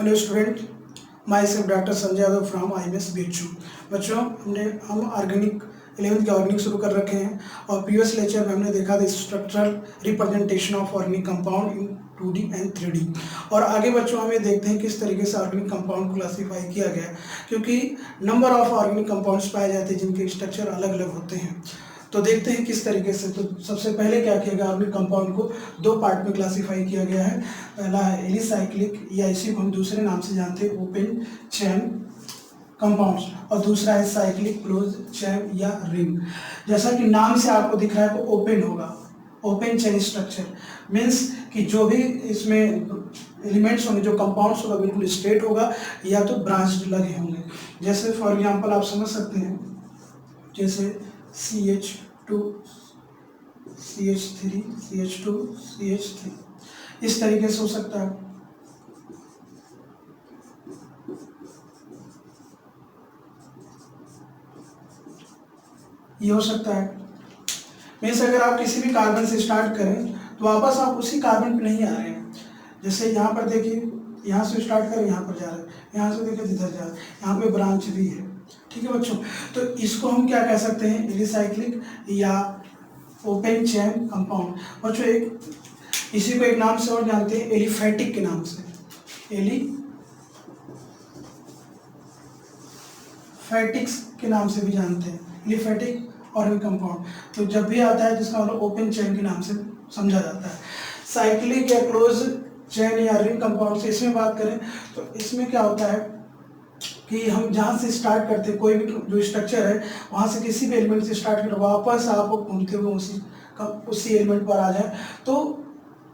Hello student, my self doctor Sanjay Yadav from IMS BHU। बच्चों, हम organic 11th के organic शुरू कर रखे हैं और प्रीवियस लेक्चर में हमने देखा था structural representation of organic compound in 2D and 3D। और आगे बच्चों हम ये देखते हैं किस तरीके से ऑर्गेनिक कंपाउंड को क्लासीफाई किया गया है, क्योंकि नंबर ऑफ ऑर्गेनिक कंपाउंड्स पाए जाते हैं जिनके स्ट्रक्चर अलग अलग होते हैं। तो देखते हैं किस तरीके से। तो सबसे पहले क्या किया गया, ऑर्गेनिक कंपाउंड को दो पार्ट में क्लासीफाई किया गया है। पहला है एलिसाइक्लिक, या इसी को हम दूसरे नाम से जानते हैं ओपन चेन कंपाउंड्स, और दूसरा है साइक्लिक क्लोज चेन या रिंग। जैसा कि नाम से आपको दिख रहा है तो ओपन होगा, ओपन चेन स्ट्रक्चर मीन्स कि जो भी इसमें एलिमेंट्स होंगे, जो कंपाउंड्स होगा, बिल्कुल स्ट्रेट होगा या तो ब्रांच्ड लगे होंगे। जैसे फॉर एग्जांपल आप समझ सकते हैं, जैसे CH2 CH3 CH2 CH3 इस तरीके से हो सकता है। ये हो सकता है मीन्स अगर आप किसी भी कार्बन से स्टार्ट करें तो वापस आप उसी कार्बन पे नहीं आ रहे हैं। जैसे यहाँ पर देखिए, यहाँ से स्टार्ट करें, यहाँ पर जा रहे हैं, यहाँ से देखिए इधर जा रहे हैं, यहाँ पे ब्रांच भी है। ठीक है बच्चों, तो इसको हम क्या कह सकते हैं, एलिसाइक्लिक या ओपन चेन कंपाउंड। बच्चों एक इसी को एक नाम से और जानते हैं, एलिफैटिक के नाम से, एलिफैटिक्स के नाम से भी जानते हैं, एलिफैटिक ऑर्गेनिक कंपाउंड। तो जब भी आता है जिसका मतलब ओपन चेन के नाम से समझा जाता है। साइक्लिक या क्लोज चेन या रिंग कंपाउंड से इसमें बात करें तो इसमें क्या होता है कि हम जहाँ से स्टार्ट करते हैं, कोई भी जो स्ट्रक्चर है वहाँ से किसी भी एलिमेंट से स्टार्ट करें, वापस आप घूमते हुए उसी एलिमेंट पर आ जाए तो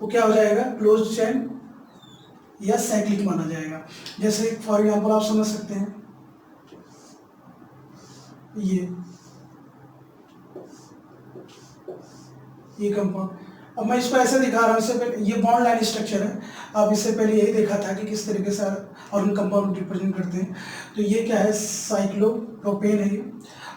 वो क्या हो जाएगा, क्लोज चेन या साइक्लिक माना जाएगा। जैसे फॉर एग्जांपल आप समझ सकते हैं, ये कंपाउंड, अब मैं इसको ऐसे दिखा रहा हूँ। इससे पहले ये बॉन्ड लाइन स्ट्रक्चर है। अब इससे पहले यही देखा था कि किस तरीके से ऑर्गेनिक कंपाउंड रिप्रेजेंट करते हैं। तो ये क्या है, साइक्लोप्रोपेन है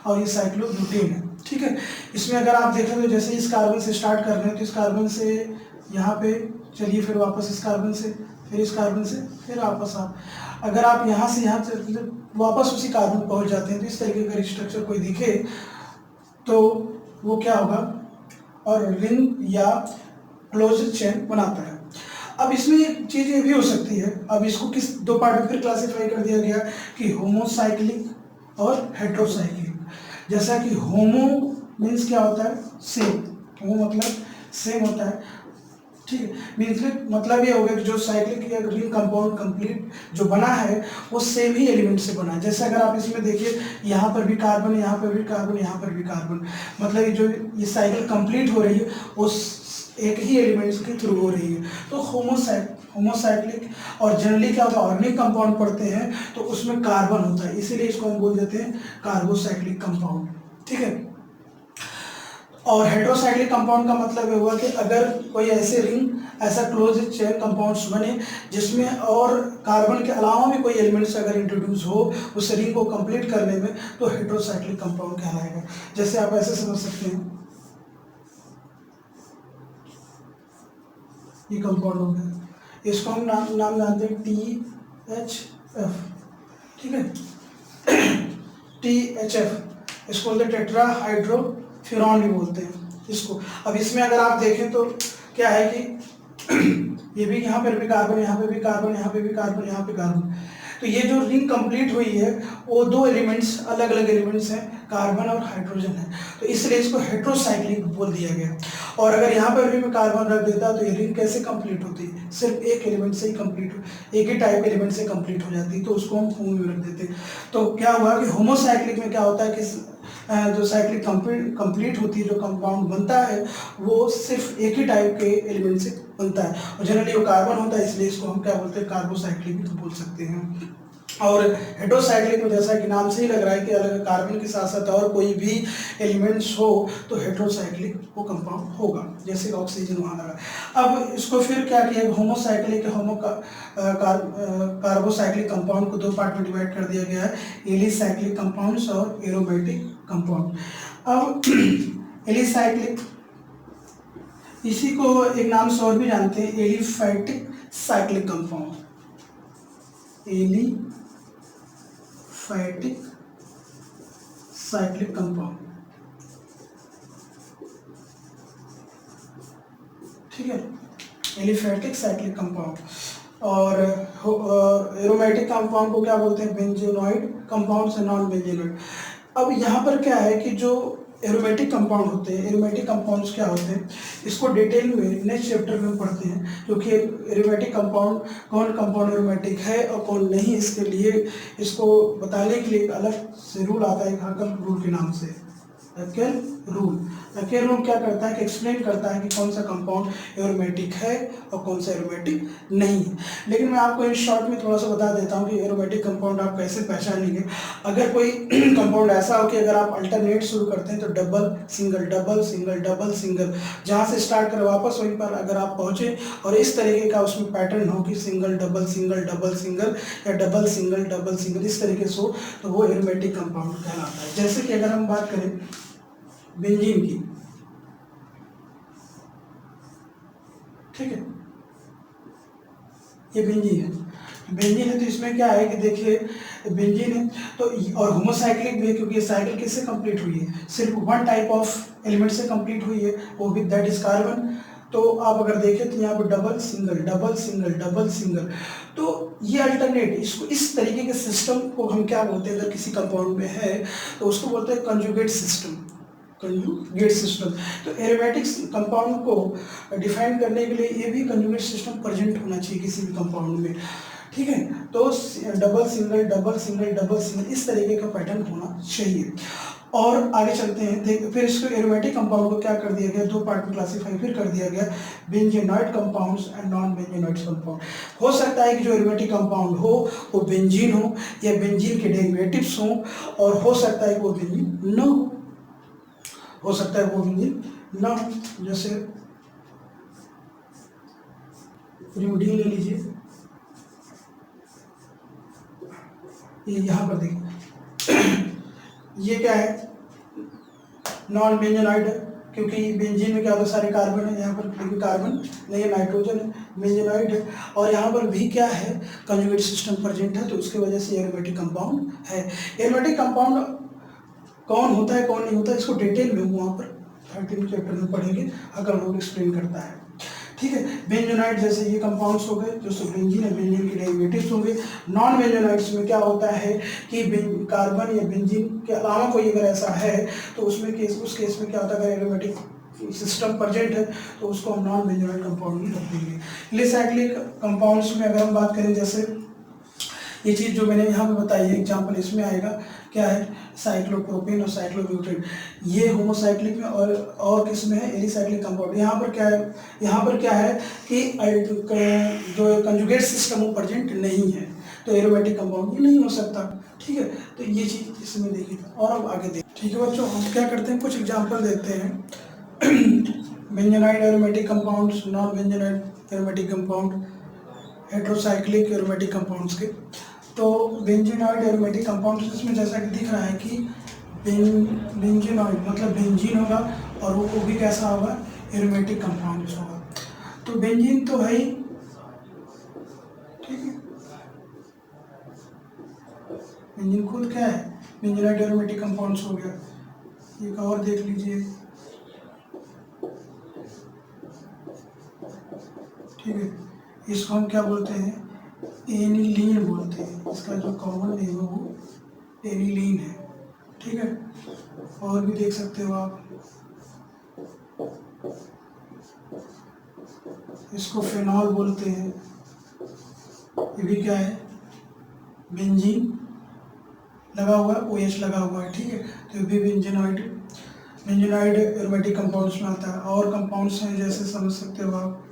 और ये साइक्लोब्यूटेन है। ठीक है, इसमें अगर आप देखें तो जैसे इस कार्बन से स्टार्ट कर रहे हैं तो इस कार्बन से यहाँ पे चलिए, फिर वापस इस कार्बन से, फिर इस कार्बन से, फिर वापस आप, अगर आप यहाँ से यहाँ वापस उसी कार्बन पहुँच जाते हैं तो इस तरीके का स्ट्रक्चर कोई दिखे तो वो क्या होगा, और रिंग या क्लोज चेन बनाता है। अब इसमें एक चीज़ ये भी हो सकती है, अब इसको किस दो पार्ट में फिर क्लासिफाई कर दिया गया कि होमोसाइक्लिक और हेट्रोसाइक्लिक। जैसा कि होमो मीन्स क्या होता है, सेम, होमो मतलब सेम होता है। ठीक है, मीन्स मतलब ये हो गया कि जो साइक्लिक या रिंग कंपाउंड कंप्लीट जो बना है वो सेम ही एलिमेंट से बना है। जैसे अगर आप इसमें देखिए, यहाँ पर भी कार्बन, यहाँ पर भी कार्बन, यहाँ पर भी कार्बन, मतलब ये जो ये साइकिल कंप्लीट हो रही है वो एक ही एलिमेंट्स के थ्रू हो रही है। तो होमोसाइक्लिक, और जनरली क्या होता है, ऑर्गेनिक कंपाउंड पढ़ते हैं तो उसमें कार्बन होता है, इसीलिए इसको हम बोल देते हैं कार्बोसाइक्लिक कंपाउंड। ठीक है, और हेट्रोसाइक्लिक कंपाउंड का मतलब ये हुआ कि अगर कोई ऐसे रिंग, ऐसा क्लोज चेन कंपाउंड्स बने जिसमें और कार्बन के अलावा भी कोई एलिमेंट्स अगर इंट्रोड्यूस हो उस रिंग को कंप्लीट करने में, तो हेट्रोसाइक्लिक कंपाउंड कहलाएगा। जैसे आप ऐसे समझ सकते हैं, ये कंपाउंड हो गया, इसको हम नाम जानते हैं THF। ठीक है, THF इसको बोलते हैं टेट्राहाइड्रोफ्यूरॉन भी बोलते हैं इसको। अब इसमें अगर आप देखें तो क्या है कि ये भी, यहाँ पर भी कार्बन, यहाँ पे भी कार्बन, यहाँ पे भी कार्बन, यहाँ पे कार्बन। तो ये जो रिंग कंप्लीट हुई है वो दो एलिमेंट्स, अलग अलग एलिमेंट्स हैं, कार्बन और हाइड्रोजन है, तो इसलिए इसको हेट्रोसाइक्लिक बोल दिया गया। और अगर यहाँ पर भी मैं कार्बन रख देता तो ये रिंग कैसे कंप्लीट होती है, सिर्फ एक एलिमेंट से ही कंप्लीट, एक ही टाइप एलिमेंट से कंप्लीट हो जाती है, तो उसको हम होमो में रख देते। तो क्या हुआ कि होमोसाइक्लिक में क्या होता है कि जो साइक्लिक कंप्लीट होती है, जो कंपाउंड बनता है वो सिर्फ एक ही टाइप के एलिमेंट से बनता है, और जनरली वो कार्बन होता है, इसलिए इसको हम क्या बोलते हैं, कार्बोसाइक्लिक भी तो बोल सकते हैं। और हेट्रोसाइक्लिक में जैसा कि नाम से ही लग रहा है कि अलग कार्बन के साथ साथ और कोई भी एलिमेंट्स हो तो हेट्रोसाइक्लिक वो कंपाउंड होगा, जैसे ऑक्सीजन वहाँ लगा। अब इसको फिर क्या किया, होमोसाइक्लिक कार्बोसाइक्लिक कंपाउंड को दो पार्ट में डिवाइड कर दिया गया है, एलिसाइक्लिक कंपाउंड्स और एरोमेटिक कंपाउंड। अब एलिसाइक्लिक, इसी को एक नाम से और भी जानते हैं, aliphatic cyclic compound. Aliphatic cyclic compound, ठीक है, एलिफैटिक साइक्लिक कंपाउंड। और एरोमेटिक कंपाउंड को क्या बोलते हैं, बेंजीनॉइड कंपाउंड से नॉन बेंजीनॉइड। अब यहाँ पर क्या है कि जो एरोमेटिक कंपाउंड होते हैं, एरोमेटिक कंपाउंड्स क्या होते हैं, इसको डिटेल में नेक्स्ट चैप्टर में पढ़ते हैं, क्योंकि एरोमेटिक कंपाउंड कौन कंपाउंड एरोमेटिक है और कौन नहीं, इसके लिए इसको बताने के लिए एक अलग से रूल आता है, हाकल रूल के नाम से, हैकेल रूल। हैकेल रूल क्या करता है कि एक्सप्लेन करता है कि कौन सा कंपाउंड एरोमेटिक है और कौन सा एरोमेटिक नहीं है। लेकिन मैं आपको इन शॉर्ट में थोड़ा सा बता देता हूँ कि एरोमेटिक कंपाउंड आप कैसे पहचानेंगे। अगर कोई कंपाउंड ऐसा हो कि अगर आप अल्टरनेट शुरू करते हैं तो double single double single double single, जहाँ से स्टार्ट कर वापस वहीं पर अगर आप पहुँचे और इस तरीके का उसमें पैटर्न हो कि single double single double single या डबल सिंगल डबल सिंगल, इस तरीके से हो तो वो एरोमेटिक कंपाउंड कहलाता है। जैसे कि अगर हम बात करें बेंजीन की, ठीक है, ये बेंजीन है, बेंजीन है तो इसमें क्या है कि देखिए बेंजीन है तो, और होमोसाइक्लिक भी है क्योंकि ये साइकिल किससे कंप्लीट हुई है, सिर्फ वन टाइप ऑफ एलिमेंट से कंप्लीट हुई है, वो भी दैट इज कार्बन। तो आप अगर देखें तो यहाँ पर double single double single double single, तो ये अल्टरनेट, इसको इस तरीके के सिस्टम को हम क्या बोलते हैं, अगर किसी कंपाउंड में है तो उसको बोलते हैं कंजुगेट सिस्टम, कंजुगेट सिस्टम। तो एरोमेटिक कंपाउंड को डिफाइन करने के लिए ये भी कंजुगेट सिस्टम प्रेजेंट होना चाहिए किसी भी कंपाउंड में, ठीक है। तो double single double single double single इस तरीके का पैटर्न होना चाहिए। और आगे चलते हैं, देख फिर इसको एरोमेटिक कंपाउंड को क्या कर दिया गया, दो पार्ट में क्लासीफाई फिर कर दिया गया, benzenoid compounds and non benzenoid compound. हो सकता है कि जो एरोमेटिक कंपाउंड हो वो बेंजीन हो या बेंजीन के डेरिवेटिव्स हो, और हो सकता है कि वो बेंजीन न हो सकता है वो बेंजीन न हो। जैसे रिमोडीन ले लीजिए, ये यहाँ पर देखिए ये क्या है, नॉन बेंजीनॉइड है क्योंकि बेंजीन में क्या होता है, सारे कार्बन है, यहाँ पर लेकिन कार्बन नहीं है, नाइट्रोजन है, बेंजीनॉइड है। और यहाँ पर भी क्या है, कंजुगेट सिस्टम प्रेजेंट है, तो उसकी वजह से एरोमेटिक कंपाउंड है। एरोमेटिक कंपाउंड कौन होता है कौन नहीं होता है, इसको डिटेल में वहाँ पर 13 चैप्टर में पढ़ेंगे, अगर लोग एक्सप्लेन करता है, ठीक है। बेंजोनाइड जैसे ये कंपाउंड्स हो गए जो सब बेंजीन है, बेंजीन के डेरिवेटिव्स होंगे। नॉन बेंजोनाइड्स में क्या होता है कि कार्बन या बेंजीन के अलावा कोई अगर ऐसा है तो उसमें उस केस में क्या होता है, अगर एरोमेटिक सिस्टम प्रेजेंट है तो उसको हम नॉन बेंजोनाइड कंपाउंड भी रख देंगे। एलिसाइक्लिक कंपाउंड्स में अगर हम बात करें, जैसे ये चीज़ जो मैंने यहाँ पे बताई है, एग्जाम्पल इसमें आएगा, क्या है, साइक्लोप्रोपेन और साइक्लोब्यूटेन, ये होमोसाइक्लिक में और किस में है, एलिसाइक्लिक कंपाउंड। यहाँ पर क्या है, यहाँ पर क्या है कि जो कंजुगेट सिस्टम वो प्रेजेंट नहीं है, तो एरोमेटिक कंपाउंड भी नहीं हो सकता, ठीक है। तो ये चीज़ इसमें देखिएगा। और अब आगे देख, ठीक है बच्चों, हम क्या करते हैं, कुछ एग्जाम्पल देखते हैं। Benzenoid aromatic compounds, non benzenoid aromatic compound, heterocyclic aromatic compounds के। तो बेंजीनॉइड एरोमेटिक कंपाउंड्स इसमें जैसा कि दिख रहा है कि बेंजीनॉइड मतलब बेंजीन होगा और वो भी कैसा होगा, एरोमेटिक कंपाउंड्स होगा। तो बेंजीन तो है ही, ठीक है, बेंजीन खुद क्या है, बेंजीनॉइड एरोमेटिक कंपाउंड्स हो गया। एक और देख लीजिए, ठीक है, इसको हम क्या बोलते हैं, एनिलीन बोलते हैं, इसका जो कॉमन नेम है वो एनिलीन है, ठीक है। और भी देख सकते हो आप, इसको फेनॉल बोलते हैं, ये भी क्या है, बेंजीन लगा हुआ है, OH लगा हुआ है, ठीक है, तो ये भी बेंजीनॉइड एरोमेटिक कंपाउंड्स में आता है। और कंपाउंड्स हैं जैसे समझ सकते हो आप,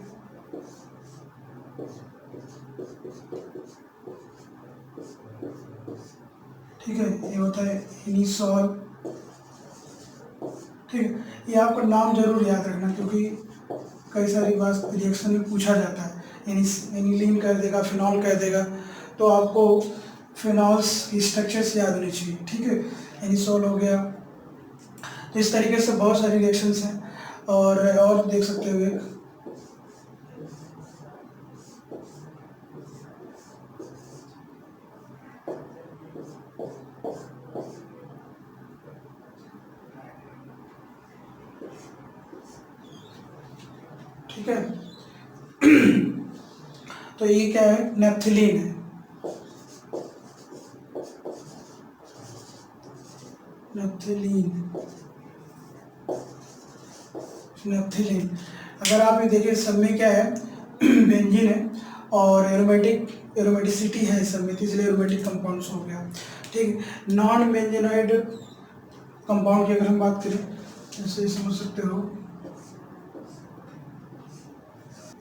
ठीक है, ये होता है इनिसॉल, ठीक है। ये आपको नाम जरूर याद रखना क्योंकि कई सारी बात रिएक्शन में पूछा जाता है, एनिलीन कह देगा, फिनॉल कह देगा, तो आपको फिनॉल्स की स्ट्रक्चर्स याद होनी चाहिए, ठीक है। एनिसॉल हो गया, तो इस तरीके से बहुत सारी रिएक्शंस हैं। और देख सकते हो, एक ठीक है। तो ये क्या है, नेप्थिलीन है, नेप्थिलीन, नेप्थिलीन। अगर आप ये देखिए सब में क्या है, बेंजीन है और एरोमेटिसिटी है सब में, तो इसलिए एरोमेटिक कंपाउंड्स हो गया। ठीक, नॉन बेंजेनॉइड कंपाउंड की अगर हम बात करें, जैसे समझ सकते हो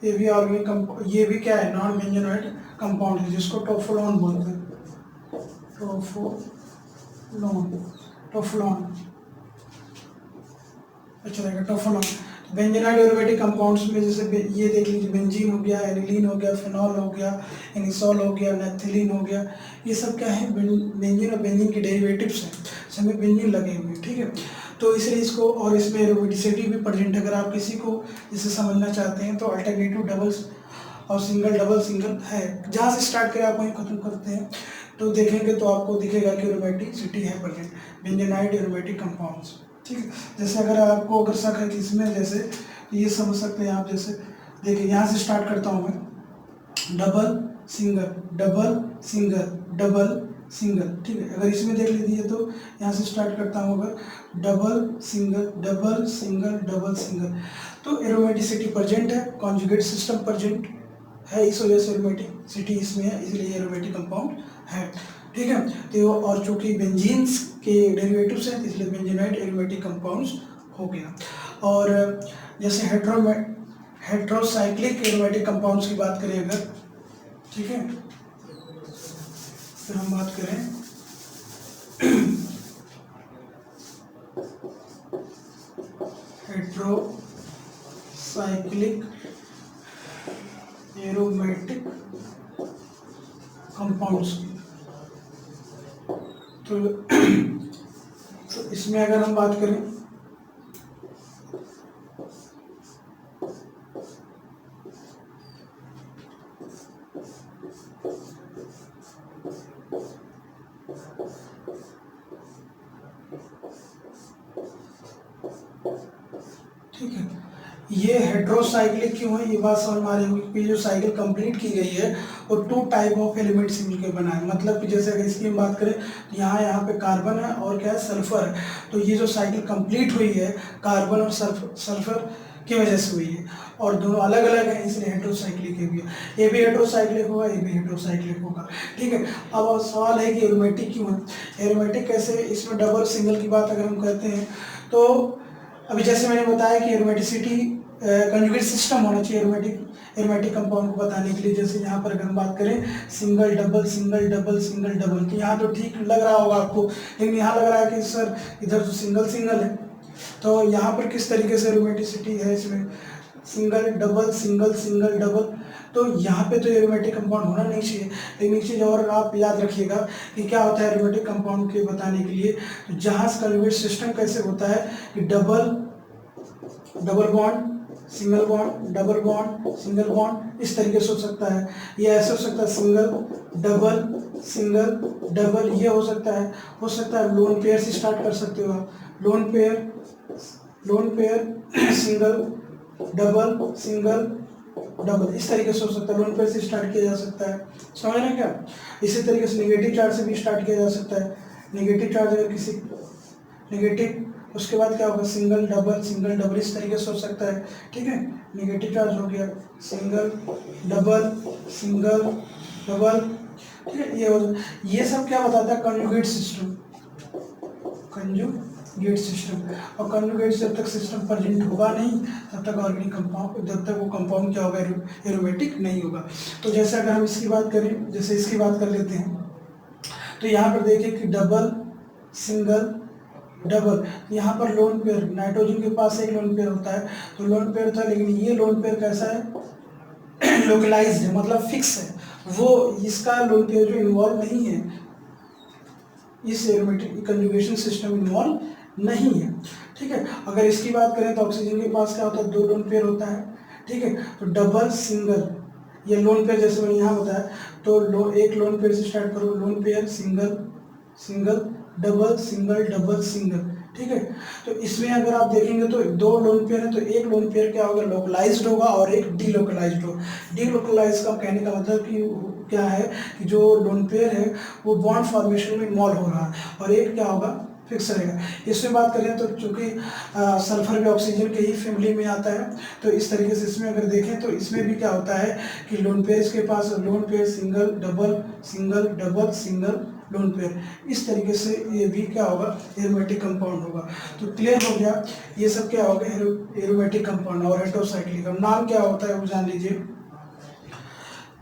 ये भी ऑर्गेनिक, ये भी क्या है, नॉन बेंजेनॉइड कंपाउंड है, जिसको टोफोलॉन बोलते हैं, टोफोलॉन, टोफोलॉन, अच्छा रहेगा टोफोलॉन। बेंजेनॉइड एरोमेटिक कंपाउंड्स में जैसे ये देख लीजिए, बेंजीन हो गया, एनिलीन हो गया, फिनॉल हो गया, एनिसॉल हो गया, नेप्थिलीन हो गया, ये सब क्या है, बेंजीन और बेंजीन के डेरिवेटिव्स हैं, इसमें बेंजीन लगे हुए हैं। ठीक है, तो इसलिए इसको, और इसमें एरोमेटिसिटी भी प्रेजेंट है। अगर आप किसी को इसे समझना चाहते हैं तो अल्टरनेटिव डबल्स और सिंगल डबल सिंगल है, जहाँ से स्टार्ट करें आप वहीं खत्म करते हैं, तो देखेंगे तो आपको दिखेगा कि एरोमेटिसिटी है प्रेजेंट, बेंजेनाइड एरोमेटिक कंपाउंड्स। ठीक है, जैसे अगर आपको अगर शक है कि इसमें, जैसे ये समझ सकते हैं आप, जैसे देखिए यहाँ से स्टार्ट करता हूँ मैं, double single, double single, double single. ठीक है, अगर इसमें देख लीजिए तो यहाँ से स्टार्ट करता हूँ अगर, double single, double single, double single, तो एरोमेटिसिटी प्रेजेंट है, कॉन्जुगेट सिस्टम प्रेजेंट है, इस वजह से एरोमेटिसिटी इसमें है, इसलिए एरोमेटिक कंपाउंड है। ठीक है, तो और चूंकि बेंजीन्स के डेरिवेटिव्स हैं, इसलिए बेंजीनाइड एरोमेटिक कंपाउंड्स हो गया। और जैसे हेट्रोसाइक्लिक एरोमेटिक कंपाउंड्स की बात करें अगर, ठीक है, फिर हम बात करें हेट्रोसाइक्लिक एरोमेटिक कंपाउंड्स की, तो इसमें अगर हम बात करें, ठीक है, ये हेट्रोसाइक्लिक क्यों है, ये बात समझ में आ रही होगी, क्योंकि जो साइकिल कंप्लीट की गई है वो 2 टाइप ऑफ एलिमेंट से मिलकर बना है। मतलब कि जैसे अगर इसकी हम बात करें तो यहाँ पे कार्बन है और क्या है, सल्फर है। तो ये जो साइकिल कंप्लीट हुई है कार्बन और सल्फर की वजह से हुई है, और दोनों अलग अलग है, इसलिए हेट्रोसाइक्लिक है भी, ये भी हेट्रोसाइक्लिक होगा, ये भी हेट्रोसाइक्लिक होगा। ठीक है, अब सवाल है कि एरोमेटिक क्यों है, एरोमेटिक कैसे, इसमें डबल सिंगल की बात अगर हम कहते हैं तो अभी जैसे मैंने बताया कि एरोमेटिसिटी कंजुगेट सिस्टम होना चाहिए एरोमेटिक कंपाउंड को बताने के लिए। जैसे यहाँ पर अगर हम बात करें single double single double single double, तो यहाँ तो ठीक लग रहा होगा आपको, लेकिन यहाँ लग रहा है कि सर इधर तो सिंगल सिंगल है, तो यहाँ पर किस तरीके से एरोमेटिसिटी है इसमें, single double single single double, तो यहाँ पे तो एरोमेटिक कंपाउंड होना नहीं चाहिए। लेकिन एक चीज़ और आप याद रखिएगा कि क्या होता है एरोमेटिक कंपाउंड के बताने के लिए, तो जहाँ कंजुगेट सिस्टम कैसे होता है कि double bond single bond, double bond single bond, इस तरीके से हो सकता है। ये ऐसे हो सकता है सिंगल डबल, ये हो सकता है लोन पेयर से स्टार्ट कर सकते हो आप, लोन पेयर सिंगल डबल, इस तरीके से हो सकता है, लोन पेयर से स्टार्ट किया जा सकता है, समझ रहे हैं क्या। इसी तरीके से नेगेटिव चार्ज से भी स्टार्ट किया जा सकता है, नेगेटिव चार्ज अगर किसी नेगेटिव, उसके बाद क्या होगा सिंगल डबल, इस तरीके से हो सकता है। ठीक है, नेगेटिव चार्ज हो गया, सिंगल डबल, ठीक है, ये सब क्या बताता है, कंजुगेट सिस्टम, और कंजुगेट जब तक सिस्टम प्रेजेंट होगा नहीं तब तक ऑर्गेनिक कंपाउंड, जब तक वो कंपाउंड क्या होगा, एरोमेटिक नहीं होगा। तो जैसे अगर हम इसकी बात करें, जैसे इसकी बात कर लेते हैं, तो यहाँ पर देखिए कि डबल सिंगल डबल, यहाँ पर लोन पेयर, नाइट्रोजन के पास एक लोन पेयर होता है, तो लोन पेयर था, लेकिन ये लोन पेयर कैसा है, लोकलाइज्ड है, मतलब फिक्स है, वो इसका लोन पेयर जो इन्वॉल्व नहीं है, इस एरोमेटिक कंजुगेशन सिस्टम इन्वॉल्व नहीं है। ठीक है, अगर इसकी बात करें तो ऑक्सीजन के पास क्या होता है, 2 लोन पेयर होता है। ठीक है, तो डबल सिंगल, ये लोन पेयर जैसे मैंने यहाँ बताया, तो एक लोन पेयर से स्टार्ट करो, loan pair single double single, ठीक है। तो इसमें अगर आप देखेंगे तो दो लोन पेयर है, तो एक लोन पेयर क्या होगा, लोकलाइज्ड होगा और एक डीलोकलाइज्ड होगा। डीलोकलाइज्ड का कहने का मतलब कि क्या है कि जो लोन पेयर है वो बॉन्ड फॉर्मेशन में इन्वॉल्व हो रहा है, और एक क्या होगा, फिक्स रहेगा। इसमें बात करें तो चूंकि सल्फर भी ऑक्सीजन के ही फैमिली में आता है, तो इस तरीके से इसमें अगर देखें तो इसमें भी क्या होता है कि लोन पेयर्स के पास lone pair single double single double single lone pair, इस तरीके से ये भी क्या होगा, एरोमेटिक कंपाउंड होगा। तो क्लियर हो गया, ये सब क्या होगा, एरोमेटिक कंपाउंड। और हेटेरोसाइक्लिक का नाम क्या होता है वो जान लीजिए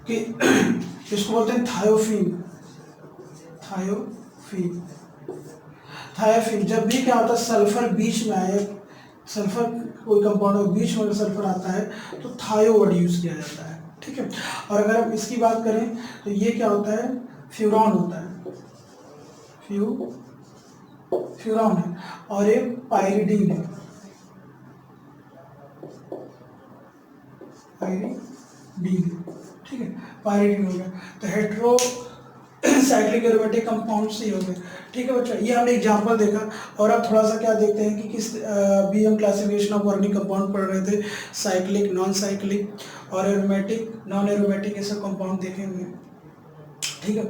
कि इसको बोलते हैं थायोफीन। थायोफीन, थायोफीन जब भी क्या होता है सल्फर बीच में आए, सल्फर कोई कंपाउंड हो बीच में अगर सल्फर आता है तो थायो वर्ड यूज किया जाता है, ठीक है। और अगर हम इसकी बात करें तो ये क्या होता है, फ्यूरॉन होता है, फ्यूरॉन है, और एक पाइरिडीन है, पाइरिडीन, ठीक है, पाइरिडीन हो गया। तो हेटेरो साइक्लिक एरोमेटिक कंपाउंड्स ही हो गए, ठीक है बच्चों। ये हमने एग्जांपल देखा, और अब थोड़ा सा क्या देखते हैं कि किस भी हम क्लासिफिकेशन ऑफ ऑर्गेनिक कंपाउंड पढ़ रहे थे, साइक्लिक, नॉन साइक्लिक और एरोमेटिक, नॉन एरोमेटिक, ये सब कंपाउंड देखेंगे, ठीक है।